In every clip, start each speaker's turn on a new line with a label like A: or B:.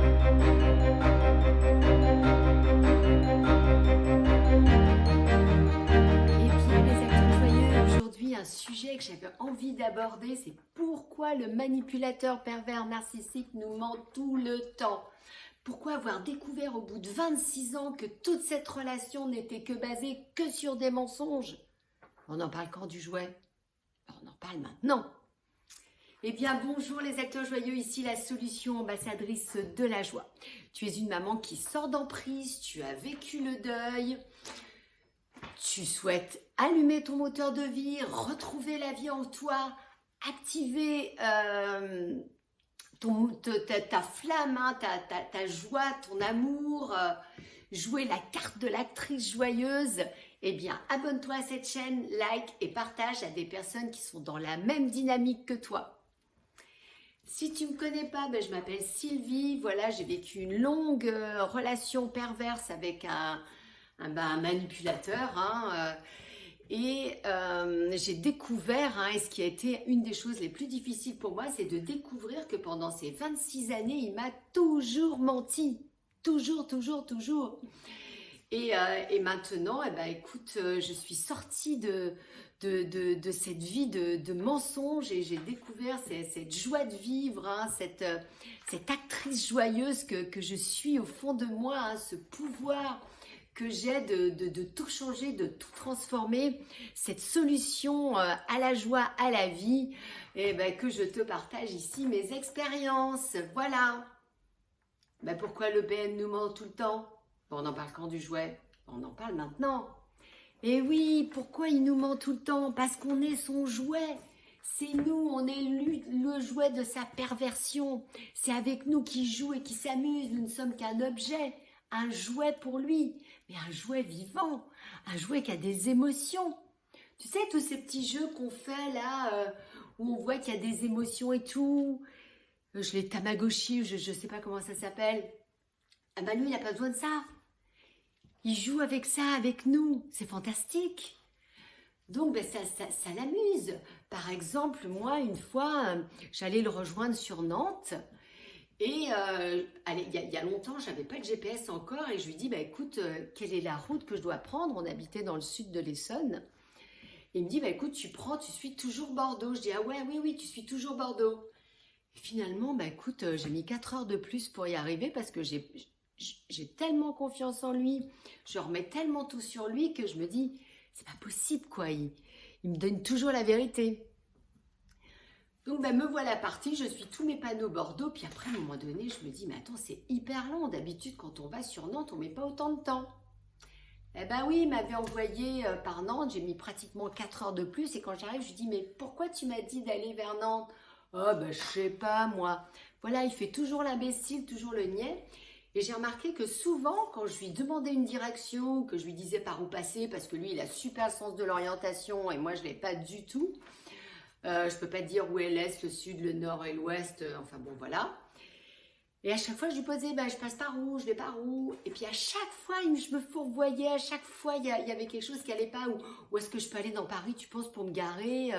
A: Eh bien, les acteurs joyeux, aujourd'hui, un sujet que j'avais envie d'aborder, c'est pourquoi le manipulateur pervers narcissique nous ment tout le temps. Pourquoi avoir découvert au bout de 26 ans que toute cette relation n'était que basée que sur des mensonges? On en parle quand du jouet? On en parle maintenant. Eh bien, bonjour les acteurs joyeux, ici la solution ambassadrice de la joie. Tu es une maman qui sort d'emprise, tu as vécu le deuil, tu souhaites allumer ton moteur de vie, retrouver la vie en toi, activer ta flamme, hein, ta joie, ton amour, jouer la carte de l'actrice joyeuse. Eh bien, abonne-toi à cette chaîne, like et partage à des personnes qui sont dans la même dynamique que toi. Si tu ne me connais pas, je m'appelle Sylvie. Voilà, j'ai vécu une longue relation perverse avec un manipulateur. Et j'ai découvert, et ce qui a été une des choses les plus difficiles pour moi, c'est de découvrir que pendant ces 26 années, il m'a toujours menti. Toujours, toujours, toujours. Et maintenant, écoute, je suis sortie de cette vie de mensonges et j'ai découvert cette joie de vivre, cette actrice joyeuse que je suis au fond de moi, ce pouvoir que j'ai de tout changer, de tout transformer, cette solution à la joie, à la vie, et que je te partage ici mes expériences. Voilà. Pourquoi le BN nous ment tout le temps? On en parle quand du jouet? On en parle maintenant. Et oui, pourquoi il nous ment tout le temps? Parce qu'on est son jouet. C'est nous, on est le jouet de sa perversion. C'est avec nous qu'il joue et qu'il s'amuse. Nous ne sommes qu'un objet, un jouet pour lui. Mais un jouet vivant, un jouet qui a des émotions. Tu sais, tous ces petits jeux qu'on fait là, où on voit qu'il y a des émotions et tout. Je les Tamagotchi, je ne sais pas comment ça s'appelle. Lui, il n'a pas besoin de ça. Il joue avec ça, avec nous. C'est fantastique. Donc, ça l'amuse. Par exemple, moi, une fois, j'allais le rejoindre sur Nantes. Et il y a longtemps, je n'avais pas de GPS encore. Et je lui dis, écoute, quelle est la route que je dois prendre? On habitait dans le sud de l'Essonne. Et il me dit, écoute, tu suis toujours Bordeaux. Je dis, ah ouais, oui, tu suis toujours Bordeaux. Et finalement, écoute, j'ai mis 4 heures de plus pour y arriver parce que j'ai tellement confiance en lui, je remets tellement tout sur lui que je me dis, c'est pas possible quoi, il me donne toujours la vérité. Donc me voilà partie, je suis tous mes panneaux Bordeaux, puis après à un moment donné, je me dis, mais attends, c'est hyper long, d'habitude quand on va sur Nantes, on met pas autant de temps. Eh ben oui, il m'avait envoyé par Nantes, j'ai mis pratiquement 4 heures de plus, et quand j'arrive, je lui dis, mais pourquoi tu m'as dit d'aller vers Nantes? Oh je sais pas moi. Voilà, il fait toujours l'imbécile, toujours le niais. Et j'ai remarqué que souvent, quand je lui demandais une direction, que je lui disais par où passer, parce que lui, il a super sens de l'orientation et moi, je ne l'ai pas du tout. Je ne peux pas dire où est l'Est, le Sud, le Nord et l'Ouest. Enfin bon, voilà. Et à chaque fois, je lui posais, je passe par où, je vais par où. Et puis à chaque fois, je me fourvoyais. À chaque fois, il y avait quelque chose qui n'allait pas. Où est-ce que je peux aller dans Paris, tu penses, pour me garer?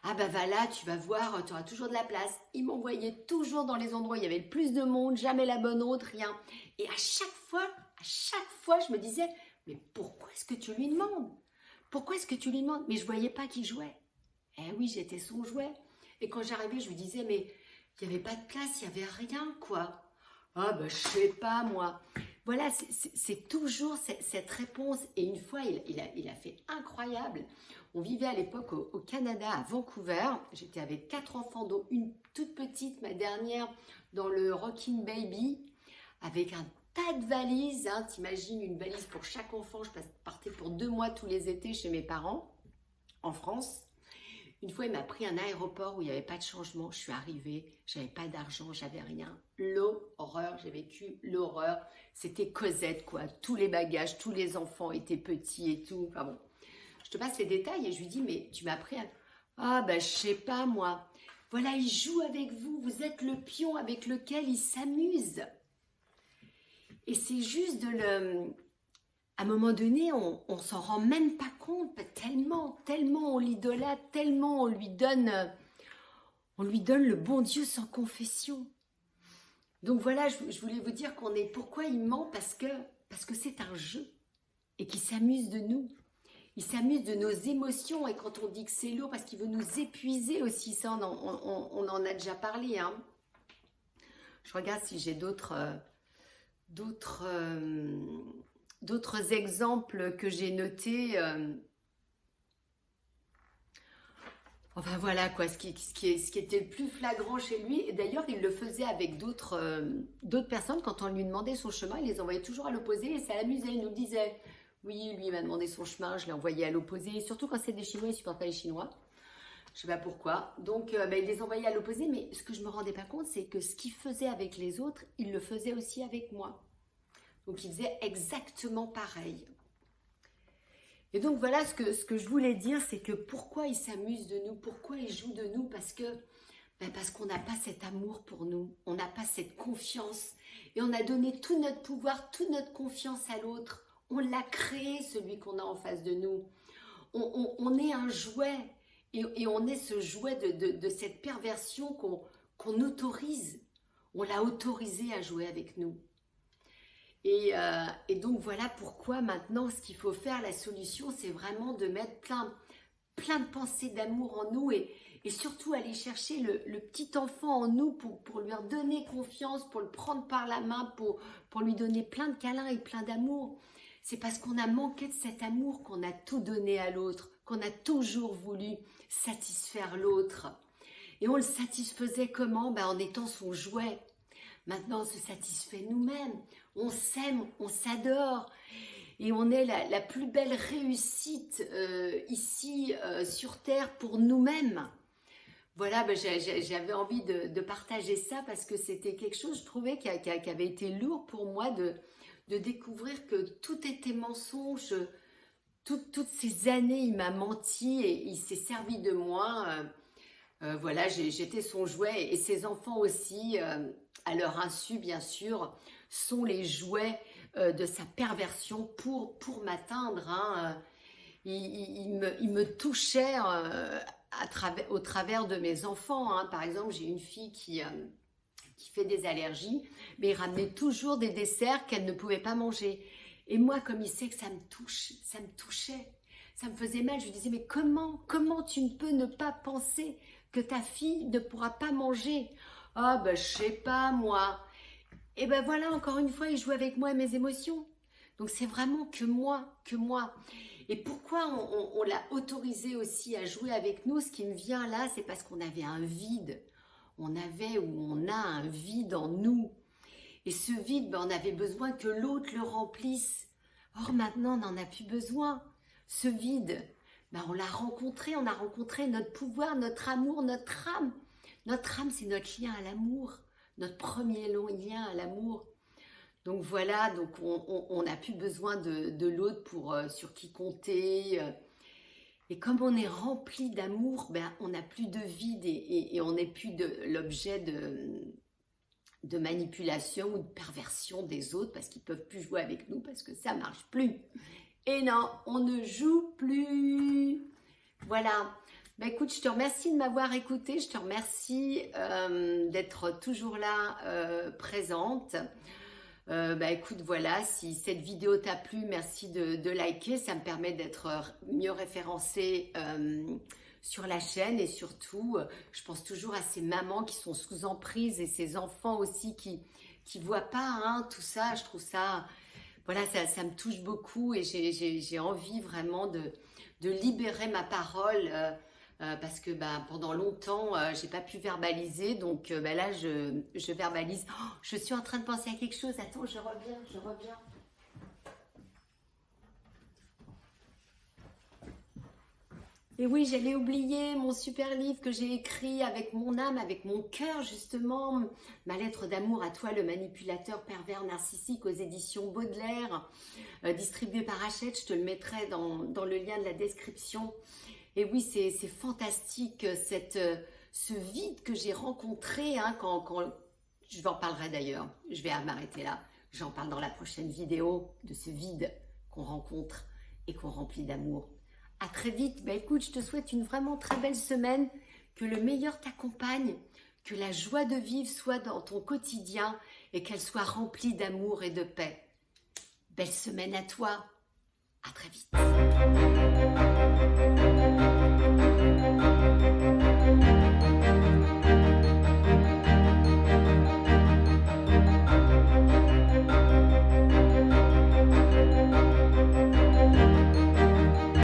A: Voilà, tu vas voir, tu auras toujours de la place. Il m'envoyait toujours dans les endroits où il y avait le plus de monde, jamais la bonne route, rien. Et à chaque fois, je me disais, mais pourquoi est-ce que tu lui demandes? Pourquoi est-ce que tu lui demandes? Mais je ne voyais pas qu'il jouait. Eh oui, j'étais son jouet. Et quand j'arrivais, je lui disais, mais il n'y avait pas de place, il n'y avait rien, quoi. Je sais pas, moi. Voilà, c'est toujours cette réponse. Et une fois, il a fait incroyable. On vivait à l'époque au Canada, à Vancouver. J'étais avec 4 enfants, dont une toute petite, ma dernière, dans le Rocking Baby, avec un tas de valises. T'imagines, une valise pour chaque enfant. Je partais pour 2 mois tous les étés chez mes parents, en France. Une fois, il m'a pris un aéroport où il n'y avait pas de changement. Je suis arrivée, j'avais pas d'argent, j'avais rien. L'horreur, j'ai vécu l'horreur. C'était Cosette, quoi. Tous les bagages, tous les enfants étaient petits et tout. Enfin bon, je te passe les détails et je lui dis, mais tu m'as pris un... je sais pas, moi. Voilà, il joue avec vous. Vous êtes le pion avec lequel il s'amuse. Et c'est juste à un moment donné, on s'en rend même pas compte, tellement on l'idolâtre, tellement on lui donne le bon Dieu sans confession. Donc voilà, je voulais vous dire qu'on est... Pourquoi il ment? Parce que c'est un jeu et qu'il s'amuse de nous. Il s'amuse de nos émotions et quand on dit que c'est lourd, parce qu'il veut nous épuiser aussi, ça on en a déjà parlé. Hein. Je regarde si j'ai d'autres exemples que j'ai notés. Enfin voilà quoi, ce qui était le plus flagrant chez lui, et d'ailleurs il le faisait avec d'autres personnes, quand on lui demandait son chemin, il les envoyait toujours à l'opposé et ça l'amusait, il nous le disait. Oui, lui il m'a demandé son chemin, je l'ai envoyé à l'opposé, surtout quand c'est des Chinois, il ne supporte pas les Chinois. Je ne sais pas pourquoi. Donc il les envoyait à l'opposé, mais ce que je ne me rendais pas compte, c'est que ce qu'il faisait avec les autres, il le faisait aussi avec moi. Donc il faisait exactement pareil. Et donc voilà ce que je voulais dire, c'est que pourquoi il s'amuse de nous, pourquoi il joue de nous, parce qu'on n'a pas cet amour pour nous, on n'a pas cette confiance, et on a donné tout notre pouvoir, toute notre confiance à l'autre, on l'a créé celui qu'on a en face de nous, on est un jouet, et on est ce jouet de cette perversion qu'on autorise, on l'a autorisé à jouer avec nous. Et donc voilà pourquoi maintenant ce qu'il faut faire, la solution, c'est vraiment de mettre plein de pensées d'amour en nous et surtout aller chercher le petit enfant en nous pour lui redonner confiance, pour le prendre par la main, pour lui donner plein de câlins et plein d'amour. C'est parce qu'on a manqué de cet amour qu'on a tout donné à l'autre, qu'on a toujours voulu satisfaire l'autre. Et on le satisfaisait comment? En étant son jouet. Maintenant, on se satisfait nous-mêmes, on s'aime, on s'adore et on est la plus belle réussite ici sur Terre pour nous-mêmes. Voilà, j'avais envie de partager ça parce que c'était quelque chose, je trouvais, qui avait été lourd pour moi de découvrir que tout était mensonge. Toutes ces années, il m'a menti et il s'est servi de moi. Voilà, j'étais son jouet et ses enfants aussi, à leur insu bien sûr, sont les jouets de sa perversion pour m'atteindre. Hein. Il me touchait au travers de mes enfants. Hein. Par exemple, j'ai une fille qui fait des allergies, mais il ramenait toujours des desserts qu'elle ne pouvait pas manger. Et moi, comme il sait que ça me touchait, ça me faisait mal. Je lui disais, mais comment tu ne peux ne pas penser que ta fille ne pourra pas manger? Ah je sais pas moi. Et voilà, encore une fois, il joue avec moi et mes émotions. Donc c'est vraiment que moi. Et pourquoi on l'a autorisé aussi à jouer avec nous? Ce qui me vient là, c'est parce qu'on avait un vide. On a un vide en nous. Et ce vide, on avait besoin que l'autre le remplisse. Or maintenant, on n'en a plus besoin. Ce vide, on l'a rencontré, on a rencontré notre pouvoir, notre amour, notre âme. Notre âme, c'est notre lien à l'amour, notre premier lien à l'amour. Donc voilà, donc on n'a plus besoin de l'autre pour sur qui compter. Et comme on est rempli d'amour, on n'a plus de vide et on n'est plus l'objet de manipulation ou de perversion des autres parce qu'ils ne peuvent plus jouer avec nous parce que ça ne marche plus. Et non, on ne joue plus. Voilà. Écoute, je te remercie de m'avoir écouté. Je te remercie d'être toujours là, présente. Écoute, voilà, si cette vidéo t'a plu, merci de liker. Ça me permet d'être mieux référencée sur la chaîne. Et surtout, je pense toujours à ces mamans qui sont sous emprise et ces enfants aussi qui ne voient pas hein, tout ça. Je trouve ça... Voilà, ça me touche beaucoup et j'ai envie vraiment de libérer ma parole parce que pendant longtemps, j'ai pas pu verbaliser. Donc là, je verbalise. Oh, je suis en train de penser à quelque chose. Attends, je reviens. Et oui, j'allais oublier mon super livre que j'ai écrit avec mon âme, avec mon cœur justement, ma lettre d'amour à toi, le manipulateur pervers narcissique aux éditions Baudelaire, distribué par Hachette, je te le mettrai dans le lien de la description. Et oui, c'est fantastique ce vide que j'ai rencontré, hein, quand je en parlerai d'ailleurs, je vais m'arrêter là, j'en parle dans la prochaine vidéo de ce vide qu'on rencontre et qu'on remplit d'amour. À très vite. Écoute, je te souhaite une vraiment très belle semaine, que le meilleur t'accompagne, que la joie de vivre soit dans ton quotidien et qu'elle soit remplie d'amour et de paix. Belle semaine à toi, à très vite.